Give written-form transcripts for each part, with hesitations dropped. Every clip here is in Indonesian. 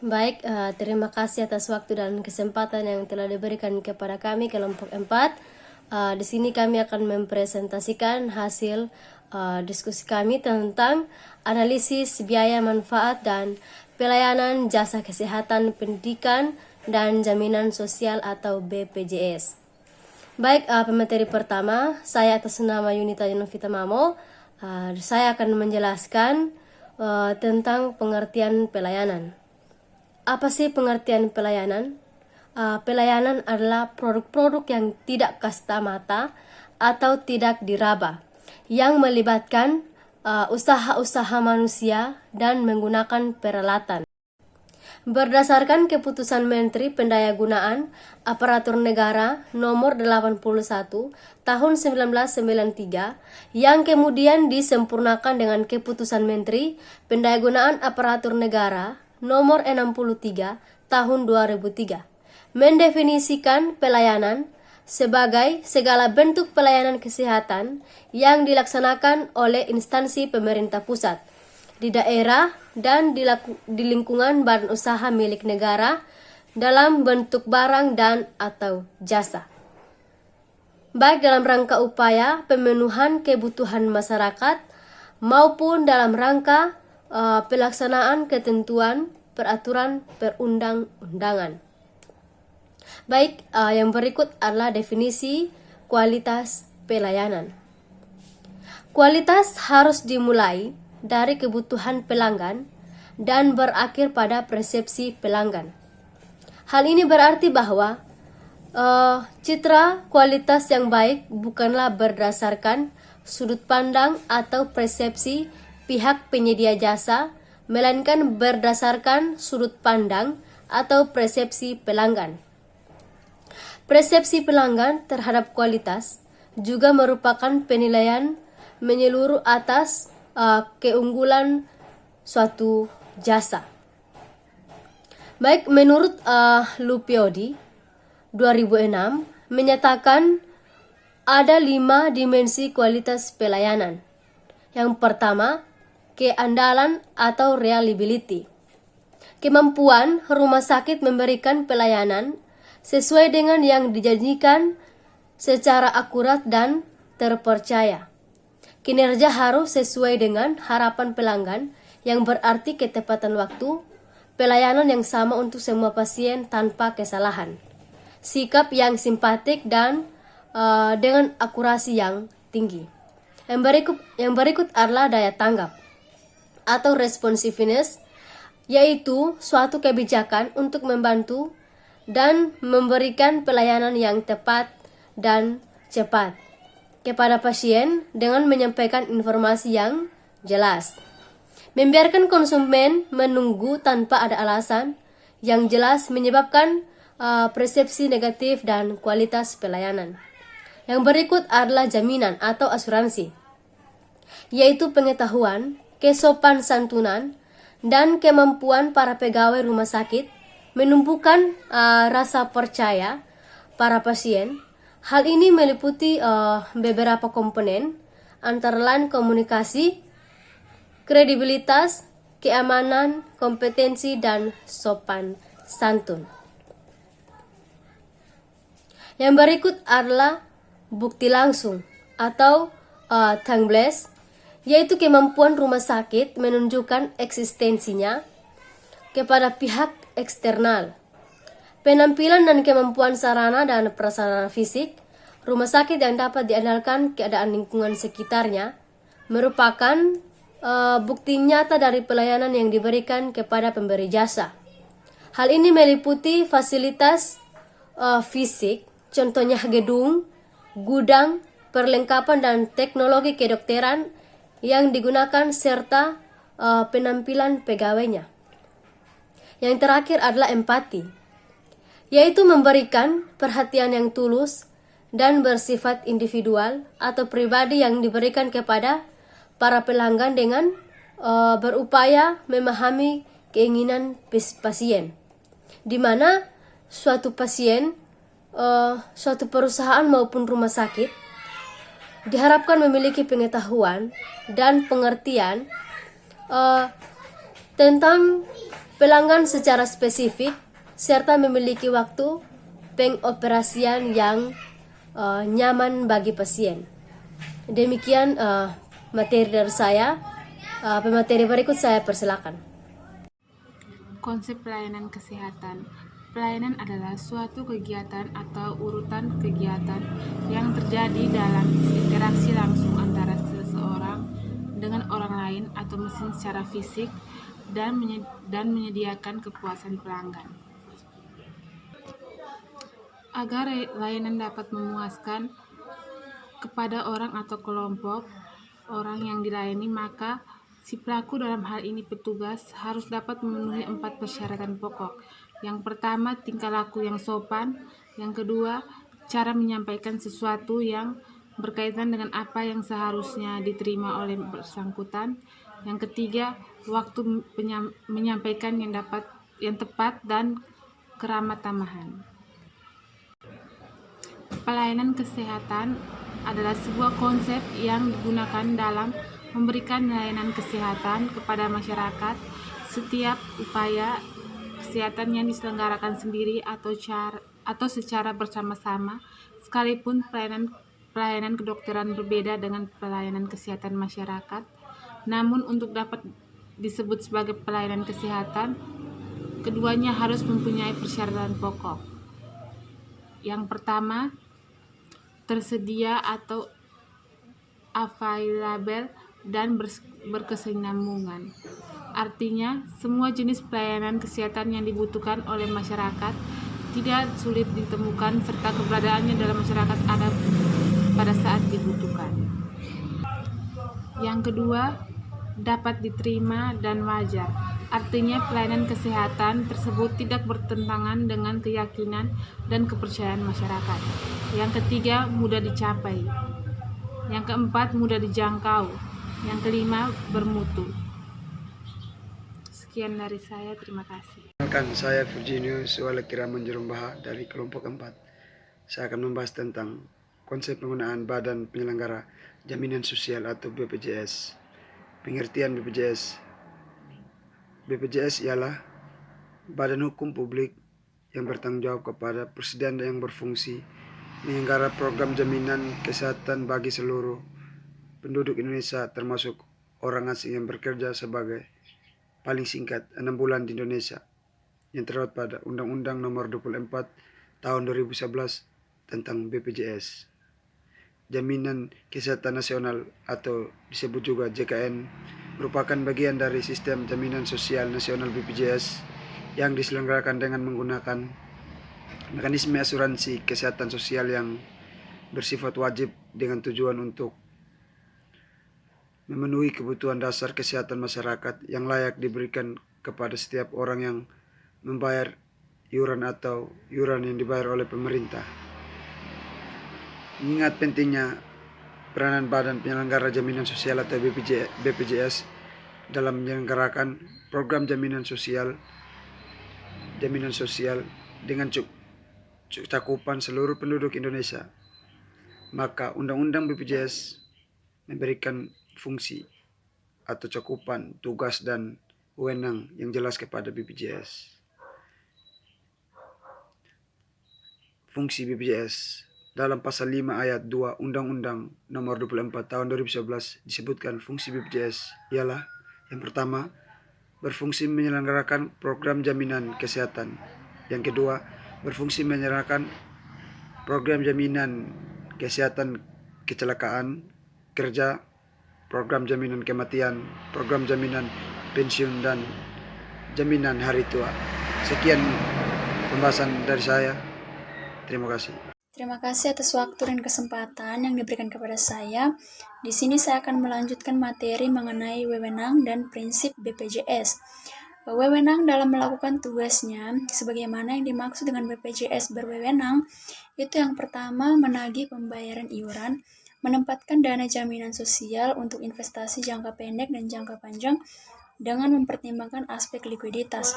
Baik, terima kasih atas waktu dan kesempatan yang telah diberikan kepada kami kelompok 4. Di sini kami akan mempresentasikan hasil diskusi kami tentang analisis biaya manfaat dan pelayanan jasa kesehatan pendidikan dan jaminan sosial atau BPJS. Baik, pemateri pertama, saya atas nama Yunita Novita Mamo, saya akan menjelaskan tentang pengertian pelayanan. Apa sih pengertian pelayanan? Pelayanan adalah produk-produk yang tidak kasta mata atau tidak diraba, yang melibatkan usaha-usaha manusia dan menggunakan peralatan. Berdasarkan keputusan Menteri Pendayagunaan Aparatur Negara nomor 81 tahun 1993 yang kemudian disempurnakan dengan keputusan Menteri Pendayagunaan Aparatur Negara nomor 63 tahun 2003 mendefinisikan pelayanan sebagai segala bentuk pelayanan kesehatan yang dilaksanakan oleh instansi pemerintah pusat di daerah dan di lingkungan badan usaha milik negara dalam bentuk barang dan atau jasa, baik dalam rangka upaya pemenuhan kebutuhan masyarakat maupun dalam rangka pelaksanaan ketentuan peraturan perundang-undangan. Baik, yang berikut adalah definisi kualitas pelayanan. Kualitas harus dimulai dari kebutuhan pelanggan dan berakhir pada persepsi pelanggan. Hal ini berarti bahwa citra kualitas yang baik bukanlah berdasarkan sudut pandang atau persepsi pihak penyedia jasa, melainkan berdasarkan sudut pandang atau persepsi pelanggan. Persepsi pelanggan terhadap kualitas juga merupakan penilaian menyeluruh atas keunggulan suatu jasa. Baik, menurut Lupiodi 2006 menyatakan ada 5 dimensi kualitas pelayanan. Yang pertama, keandalan atau reliability. Kemampuan rumah sakit memberikan pelayanan sesuai dengan yang dijanjikan secara akurat dan terpercaya. Kinerja harus sesuai dengan harapan pelanggan, yang berarti ketepatan waktu, pelayanan yang sama untuk semua pasien tanpa kesalahan, sikap yang simpatik dan dengan akurasi yang tinggi. Yang berikut adalah daya tanggap atau responsiveness, yaitu suatu kebijakan untuk membantu dan memberikan pelayanan yang tepat dan cepat kepada pasien dengan menyampaikan informasi yang jelas. Membiarkan konsumen menunggu tanpa ada alasan yang jelas menyebabkan persepsi negatif dan kualitas pelayanan. Yang berikut adalah jaminan atau asuransi, yaitu pengetahuan, kesopan santunan, dan kemampuan para pegawai rumah sakit menumbuhkan rasa percaya para pasien. Hal ini meliputi beberapa komponen, antara lain komunikasi, kredibilitas, keamanan, kompetensi, dan sopan santun. Yang berikut adalah bukti langsung atau tangibles, yaitu kemampuan rumah sakit menunjukkan eksistensinya kepada pihak eksternal. Penampilan dan kemampuan sarana dan prasarana fisik rumah sakit yang dapat diandalkan keadaan lingkungan sekitarnya merupakan bukti nyata dari pelayanan yang diberikan kepada pemberi jasa. Hal ini meliputi fasilitas fisik, contohnya gedung, gudang, perlengkapan dan teknologi kedokteran yang digunakan serta penampilan pegawainya. Yang terakhir adalah empati, yaitu memberikan perhatian yang tulus dan bersifat individual atau pribadi yang diberikan kepada para pelanggan dengan berupaya memahami keinginan pasien, di mana suatu pasien, suatu perusahaan maupun rumah sakit diharapkan memiliki pengetahuan dan pengertian tentang pelanggan secara spesifik, serta memiliki waktu pengoperasian yang nyaman bagi pasien. Demikian materi dari saya. Pemateri berikut saya persilakan. Konsep pelayanan kesehatan. Pelayanan adalah suatu kegiatan atau urutan kegiatan yang terjadi dalam interaksi langsung antara seseorang dengan orang lain atau mesin secara fisik dan menyediakan kepuasan pelanggan. Agar layanan dapat memuaskan kepada orang atau kelompok orang yang dilayani, maka si pelaku, dalam hal ini petugas, harus dapat memenuhi 4 persyaratan pokok. Yang pertama, tingkah laku yang sopan. Yang kedua, cara menyampaikan sesuatu yang berkaitan dengan apa yang seharusnya diterima oleh bersangkutan. Yang ketiga, waktu menyampaikan yang tepat dan keramah tamahan. Pelayanan kesehatan adalah sebuah konsep yang digunakan dalam memberikan layanan kesehatan kepada masyarakat. Setiap upaya kesehatan yang diselenggarakan sendiri atau secara bersama-sama, sekalipun pelayanan kedokteran berbeda dengan pelayanan kesehatan masyarakat, namun untuk dapat disebut sebagai pelayanan kesehatan, keduanya harus mempunyai persyaratan pokok. Yang pertama, tersedia atau available dan berkesinambungan. Artinya, semua jenis pelayanan kesehatan yang dibutuhkan oleh masyarakat tidak sulit ditemukan serta keberadaannya dalam masyarakat ada pada saat dibutuhkan. Yang kedua, dapat diterima dan wajar. Artinya, pelayanan kesehatan tersebut tidak bertentangan dengan keyakinan dan kepercayaan masyarakat. Yang ketiga, mudah dicapai. Yang keempat, mudah dijangkau. Yang kelima, bermutu. Sekian dari saya, terima kasih. Saya Virginius Walekiraman Jerumbaha dari kelompok 4. Saya akan membahas tentang konsep penggunaan Badan Penyelenggara Jaminan Sosial atau BPJS. Pengertian BPJS. BPJS ialah badan hukum publik yang bertanggung jawab kepada Presiden yang berfungsi menyelenggara program jaminan kesehatan bagi seluruh penduduk Indonesia, termasuk orang asing yang bekerja sebagai paling singkat 6 bulan di Indonesia, yang terdapat pada Undang-Undang Nomor 24 Tahun 2011 tentang BPJS. Jaminan Kesehatan Nasional atau disebut juga JKN merupakan bagian dari sistem jaminan sosial nasional BPJS yang diselenggarakan dengan menggunakan mekanisme asuransi kesehatan sosial yang bersifat wajib dengan tujuan untuk memenuhi kebutuhan dasar kesehatan masyarakat yang layak diberikan kepada setiap orang yang membayar iuran atau iuran yang dibayar oleh pemerintah. Mengingat pentingnya peranan Badan Penyelenggara Jaminan Sosial atau BPJS dalam menyelenggarakan program jaminan sosial dengan cakupan seluruh penduduk Indonesia, maka Undang-Undang BPJS memberikan fungsi atau cakupan tugas dan wewenang yang jelas kepada BPJS. Fungsi BPJS dalam pasal 5 ayat 2 Undang-Undang Nomor 24 Tahun 2011 disebutkan fungsi BPJS ialah yang pertama, berfungsi menyelenggarakan program jaminan kesehatan. Yang kedua, berfungsi menyelenggarakan program jaminan kesehatan kecelakaan kerja, program jaminan kematian, program jaminan pensiun, dan jaminan hari tua. Sekian pembahasan dari saya. Terima kasih. Terima kasih atas waktu dan kesempatan yang diberikan kepada saya. Di sini saya akan melanjutkan materi mengenai wewenang dan prinsip BPJS. Wewenang dalam melakukan tugasnya, sebagaimana yang dimaksud dengan BPJS berwewenang, itu yang pertama menagih pembayaran iuran, menempatkan dana jaminan sosial untuk investasi jangka pendek dan jangka panjang dengan mempertimbangkan aspek likuiditas.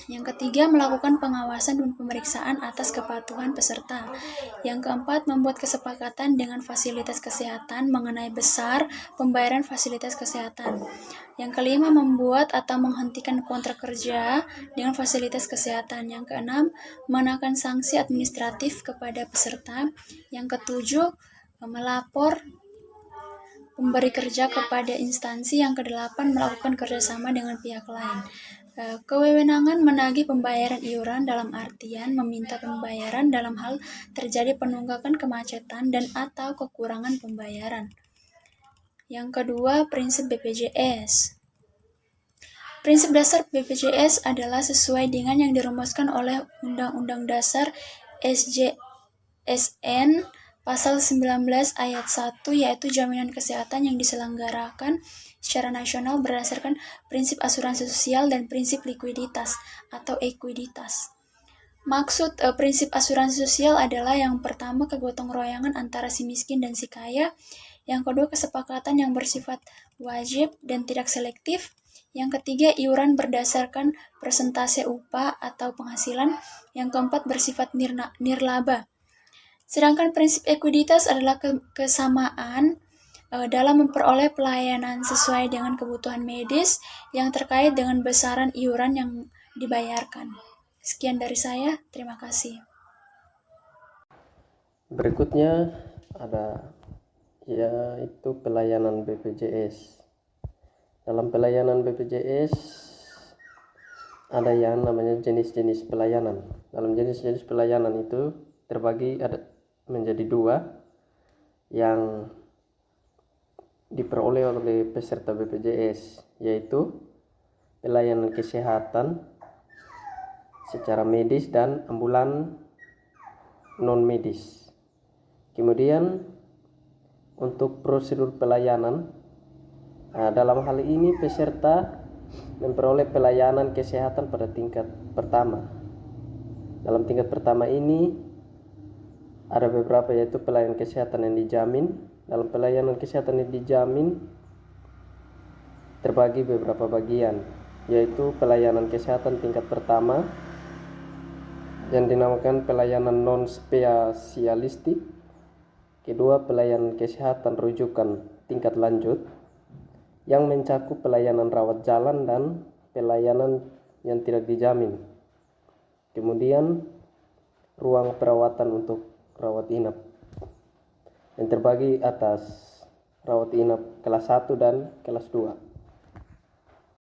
Yang ketiga, melakukan pengawasan dan pemeriksaan atas kepatuhan peserta. Yang keempat, membuat kesepakatan dengan fasilitas kesehatan mengenai besar pembayaran fasilitas kesehatan. Yang kelima, membuat atau menghentikan kontrak kerja dengan fasilitas kesehatan. Yang keenam, mengenakan sanksi administratif kepada peserta. Yang ketujuh, melapor pemberi kerja kepada instansi. Yang kedelapan, melakukan kerjasama dengan pihak lain. Kewenangan menagih pembayaran iuran dalam artian meminta pembayaran dalam hal terjadi penunggakan kemacetan dan atau kekurangan pembayaran. Yang kedua, prinsip BPJS. Prinsip dasar BPJS adalah sesuai dengan yang dirumuskan oleh Undang-Undang Dasar SJSN Pasal 19 ayat 1, yaitu jaminan kesehatan yang diselenggarakan secara nasional berdasarkan prinsip asuransi sosial dan prinsip likuiditas atau ekuiditas. Maksud prinsip asuransi sosial adalah yang pertama, kegotong royongan antara si miskin dan si kaya. Yang kedua, kesepakatan yang bersifat wajib dan tidak selektif. Yang ketiga, iuran berdasarkan persentase upah atau penghasilan. Yang keempat, bersifat nirlaba. Sedangkan prinsip ekuiditas adalah kesamaan dalam memperoleh pelayanan sesuai dengan kebutuhan medis yang terkait dengan besaran iuran yang dibayarkan. Sekian dari saya, terima kasih. Berikutnya ada yaitu pelayanan BPJS. Dalam pelayanan BPJS ada yang namanya jenis-jenis pelayanan. Dalam jenis-jenis pelayanan itu terbagi menjadi dua yang diperoleh oleh peserta BPJS, yaitu pelayanan kesehatan secara medis dan ambulan non medis. Kemudian untuk prosedur pelayanan, dalam hal ini peserta memperoleh pelayanan kesehatan pada tingkat pertama. Dalam tingkat pertama ini ada beberapa, yaitu pelayanan kesehatan yang dijamin. Dalam pelayanan kesehatan yang dijamin terbagi beberapa bagian, yaitu pelayanan kesehatan tingkat pertama yang dinamakan pelayanan non spesialistik. Kedua, pelayanan kesehatan rujukan tingkat lanjut yang mencakup pelayanan rawat jalan dan pelayanan yang tidak dijamin. Kemudian ruang perawatan untuk rawat inap yang terbagi atas rawat inap kelas 1 dan kelas 2.